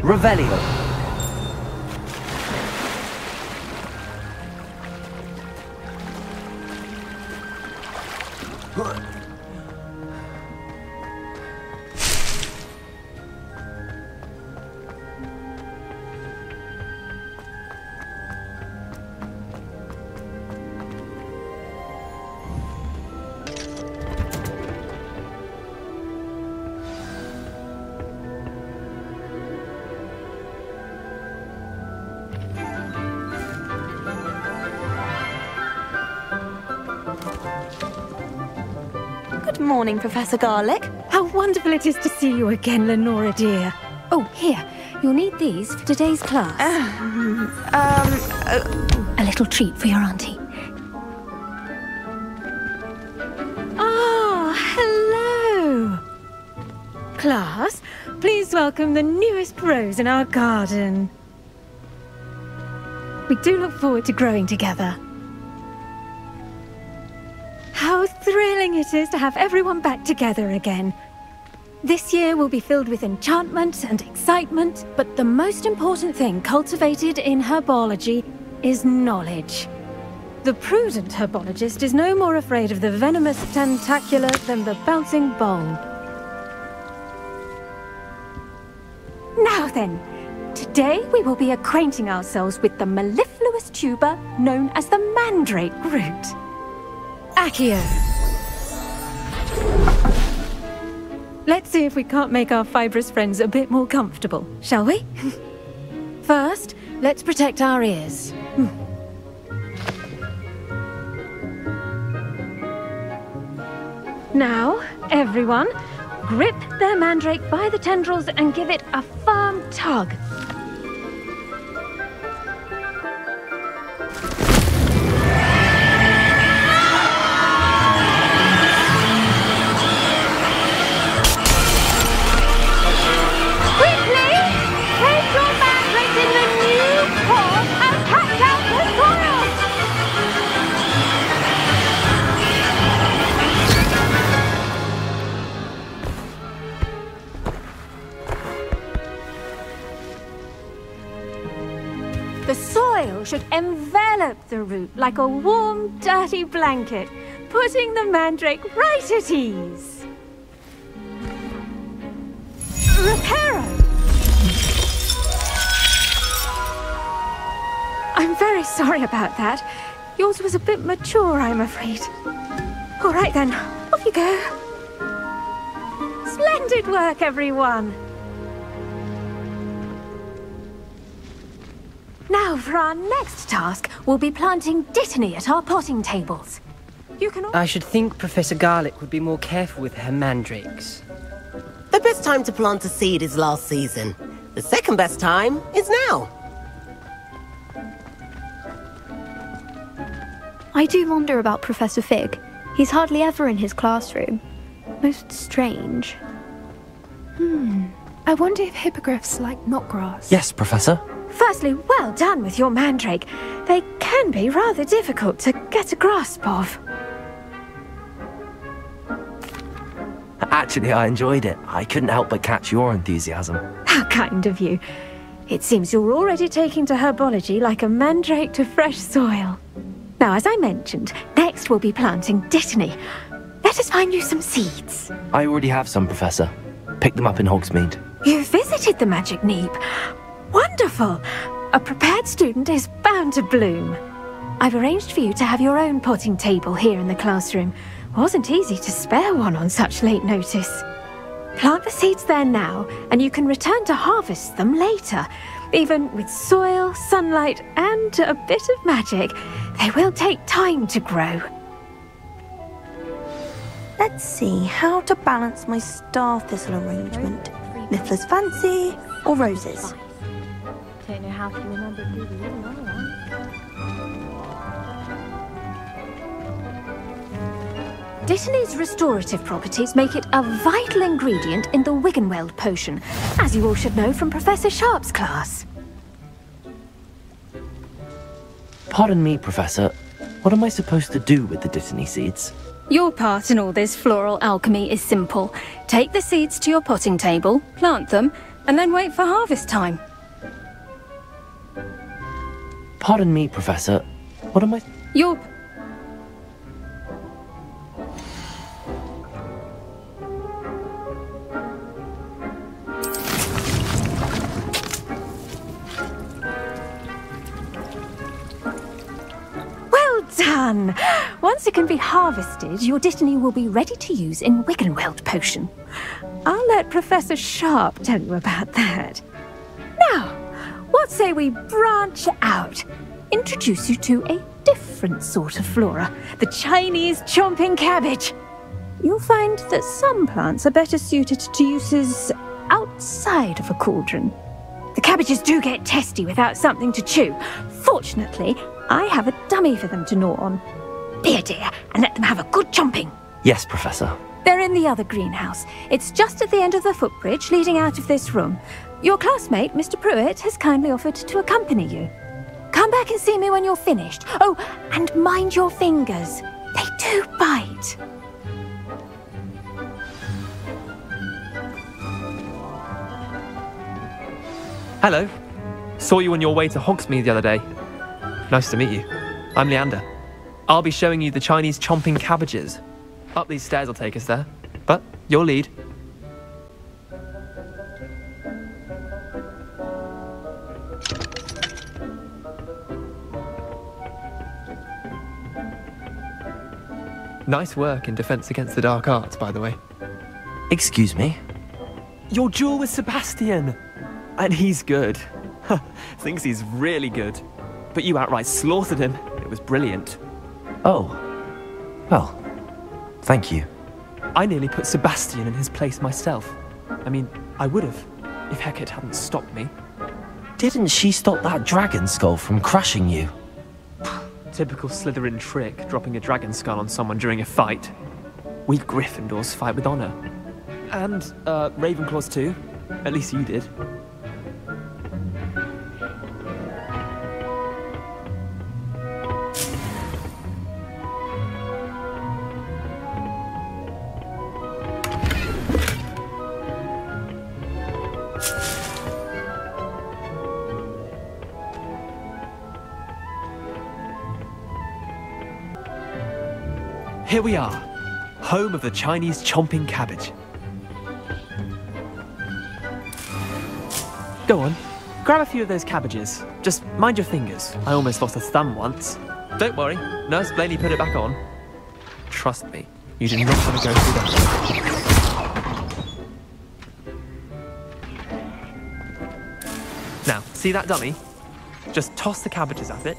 Revelio. Good morning, Professor Garlick. How wonderful it is to see you again, Lenora dear. Oh, here. You'll need these for today's class. A little treat for your auntie. Ah, hello. Class, please welcome the newest rose in our garden. We do look forward to growing together. How thrilling it is to have everyone back together again. This year will be filled with enchantment and excitement, but the most important thing cultivated in herbology is knowledge. The prudent herbologist is no more afraid of the venomous tentacula than the bouncing bowl. Now then, today we will be acquainting ourselves with the mellifluous tuber known as the mandrake root. Accio. Let's see if we can't make our fibrous friends a bit more comfortable, shall we? First, let's protect our ears. Now, everyone, grip their mandrake by the tendrils and give it a firm tug. The soil should envelop the root like a warm, dirty blanket, putting the mandrake right at ease. Reparo! I'm very sorry about that. Yours was a bit mature, I'm afraid. All right then, off you go. Splendid work, everyone! Now, for our next task, we'll be planting dittany at our potting tables. You can... I should think Professor Garlick would be more careful with her mandrakes. The best time to plant a seed is last season. The second best time is now. I do wonder about Professor Fig. He's hardly ever in his classroom. Most strange. I wonder if hippogriffs like knotgrass. Yes, Professor. Firstly, well done with your mandrake. They can be rather difficult to get a grasp of. Actually, I enjoyed it. I couldn't help but catch your enthusiasm. How kind of you. It seems you're already taking to herbology like a mandrake to fresh soil. Now, as I mentioned, next we'll be planting dittany. Let us find you some seeds. I already have some, Professor. Picked them up in Hogsmeade. You visited the Magic Neep. Wonderful! A prepared student is bound to bloom. I've arranged for you to have your own potting table here in the classroom. Wasn't easy to spare one on such late notice. Plant the seeds there now, and you can return to harvest them later. Even with soil, sunlight, and a bit of magic, they will take time to grow. Let's see how to balance my star thistle arrangement. Niffler's fancy or roses? Don't know how to remember who the other one. Dittany's restorative properties make it a vital ingredient in the Wiggenweld potion, as you all should know from Professor Sharp's class. Pardon me, Professor. What am I supposed to do with the dittany seeds? Your part in all this floral alchemy is simple. Take the seeds to your potting table, plant them, and then wait for harvest time. Pardon me, Professor. What am I... You're... Well done! Once it can be harvested, your Dittany will be ready to use in Wiggenweld potion. I'll let Professor Sharp tell you about that. Now, what say we branch out? Introduce you to a different sort of flora, the Chinese chomping cabbage. You'll find that some plants are better suited to uses outside of a cauldron. The cabbages do get testy without something to chew. Fortunately, I have a dummy for them to gnaw on. Be a dear and let them have a good chomping. Yes, Professor. They're in the other greenhouse. It's just at the end of the footbridge leading out of this room. Your classmate, Mr. Pruitt, has kindly offered to accompany you. Come back and see me when you're finished. Oh, and mind your fingers. They do bite. Hello. Saw you on your way to Hogsmeade the other day. Nice to meet you. I'm Leander. I'll be showing you the Chinese chomping cabbages. Up these stairs will take us there, but your lead. Nice work in Defense Against the Dark Arts, by the way. Excuse me? Your duel with Sebastian! And he's good. Thinks he's really good. But you outright slaughtered him. It was brilliant. Oh. Well, thank you. I nearly put Sebastian in his place myself. I mean, I would have, if Hecate hadn't stopped me. Didn't she stop that dragon skull from crushing you? Typical Slytherin trick, dropping a dragon skull on someone during a fight. We Gryffindors fight with honor. And, Ravenclaws too. At least you did. Here we are, home of the Chinese chomping cabbage. Go on, grab a few of those cabbages. Just mind your fingers. I almost lost a thumb once. Don't worry, Nurse Blaney put it back on. Trust me, you do not want to go through that. Now, see that dummy? Just toss the cabbages at it,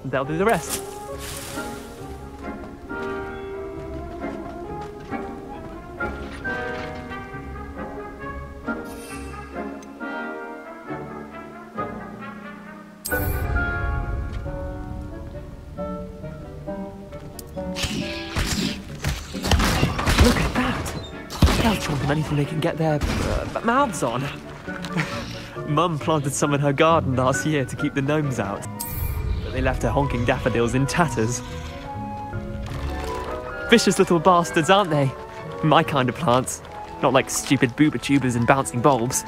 and they'll do the rest. Look at that! They'll chomp on anything they can get their mouths on. Mum planted some in her garden last year to keep the gnomes out, but they left her honking daffodils in tatters. Vicious little bastards, aren't they? My kind of plants. Not like stupid booba tubers and bouncing bulbs.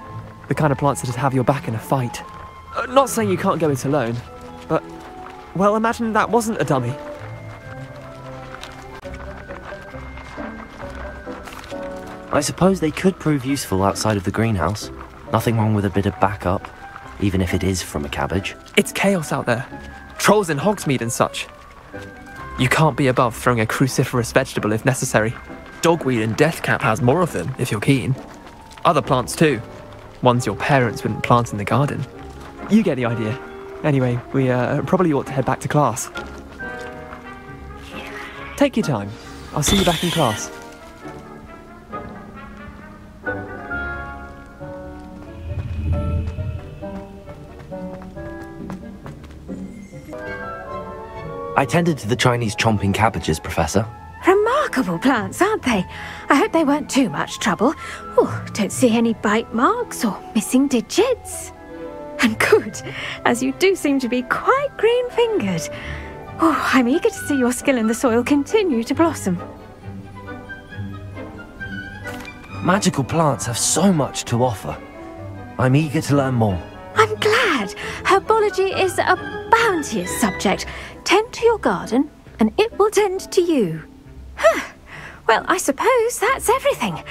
The kind of plants that'd have your back in a fight. Not saying you can't go it alone, but, well, imagine that wasn't a dummy. I suppose they could prove useful outside of the greenhouse. Nothing wrong with a bit of backup, even if it is from a cabbage. It's chaos out there. Trolls in Hogsmeade and such. You can't be above throwing a cruciferous vegetable if necessary. Dogweed and deathcap has more of them, if you're keen. Other plants too. Ones your parents wouldn't plant in the garden. You get the idea. Anyway, we probably ought to head back to class. Take your time. I'll see you back in class. I tended to the Chinese chomping cabbages, Professor. Remarkable plants, aren't they? I hope they weren't too much trouble. Oh, don't see any bite marks or missing digits. And good, as you do seem to be quite green-fingered. Oh, I'm eager to see your skill in the soil continue to blossom. Magical plants have so much to offer. I'm eager to learn more. I'm glad. Herbology is a bounteous subject. Tend to your garden, and it will tend to you. Well, I suppose that's everything.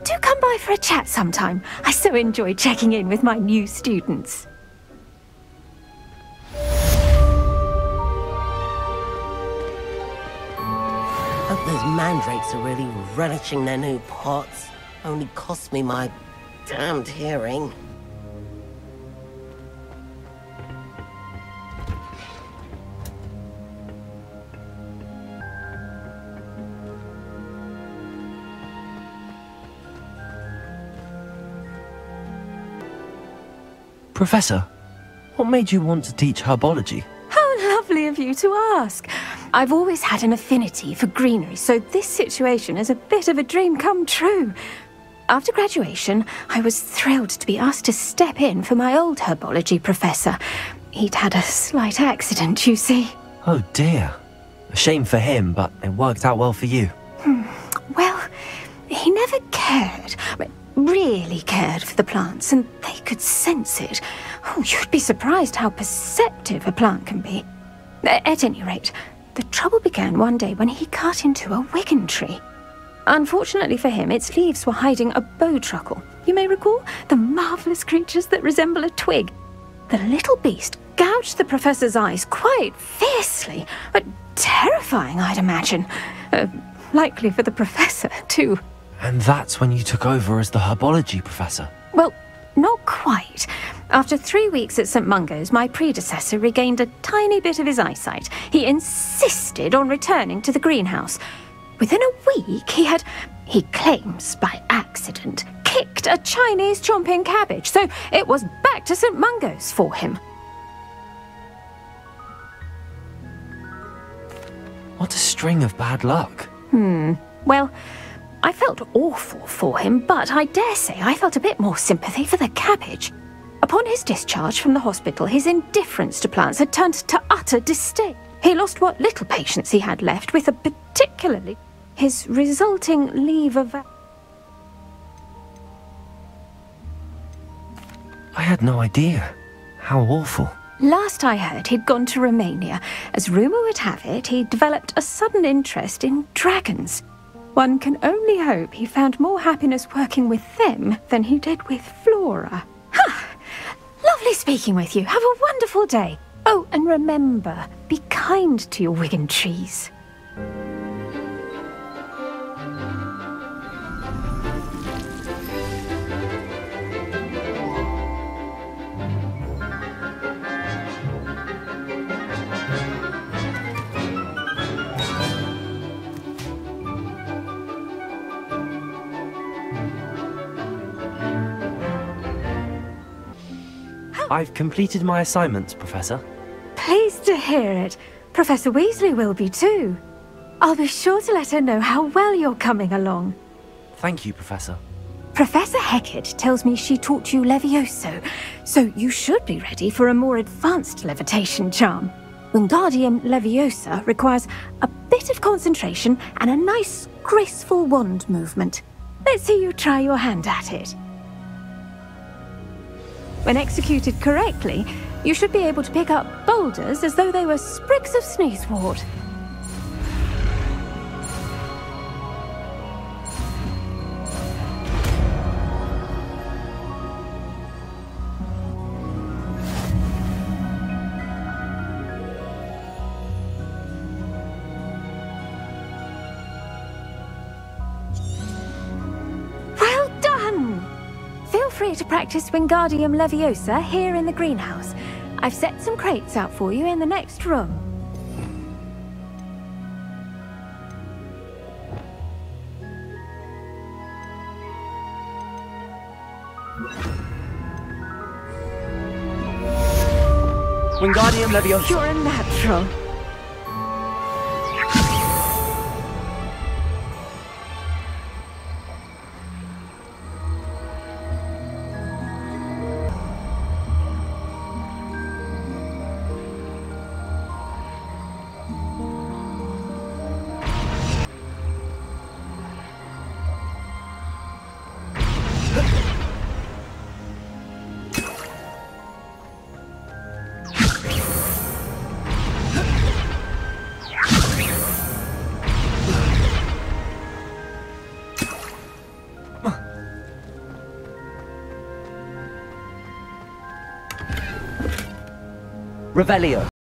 Do come by for a chat sometime. I so enjoy checking in with my new students. Hope those mandrakes are really relishing their new pots. Only cost me my damned hearing. Professor, what made you want to teach herbology? How lovely of you to ask. I've always had an affinity for greenery, so this situation is a bit of a dream come true. After graduation, I was thrilled to be asked to step in for my old herbology professor. He'd had a slight accident, you see. Oh dear. A shame for him, but it worked out well for you. Well, he never cared, really cared for the plants, and they could sense it. Oh, you'd be surprised how perceptive a plant can be. At any rate, the trouble began one day when he cut into a wigan tree. Unfortunately for him, its leaves were hiding a bowtruckle. You may recall the marvellous creatures that resemble a twig. The little beast gouged the professor's eyes quite fiercely, but terrifying, I'd imagine. Likely for the professor, too. And that's when you took over as the herbology professor? Well, not quite. After 3 weeks at St. Mungo's, my predecessor regained a tiny bit of his eyesight. He insisted on returning to the greenhouse. Within a week, he claims by accident, kicked a Chinese chomping cabbage, so it was back to St. Mungo's for him. What a string of bad luck. Well, I felt awful for him, but I dare say I felt a bit more sympathy for the cabbage. Upon his discharge from the hospital, his indifference to plants had turned to utter disdain. He lost what little patience he had left, with particularly his resulting leave of... I had no idea. How awful. Last I heard, he'd gone to Romania. As rumour would have it, he developed a sudden interest in dragons. One can only hope he found more happiness working with them than he did with Flora. Lovely speaking with you. Have a wonderful day. Oh, and remember, be kind to your wigan trees. I've completed my assignments, Professor. Pleased to hear it. Professor Weasley will be too. I'll be sure to let her know how well you're coming along. Thank you, Professor. Professor Hecat tells me she taught you Levioso, so you should be ready for a more advanced levitation charm. Wingardium Leviosa requires a bit of concentration and a nice, graceful wand movement. Let's see you try your hand at it. When executed correctly, you should be able to pick up boulders as though they were sprigs of sneezewort. Well done! Feel free to practice Wingardium Leviosa here in the greenhouse. I've set some crates out for you in the next room. Wingardium Leviosa. You're a natural. Revelio.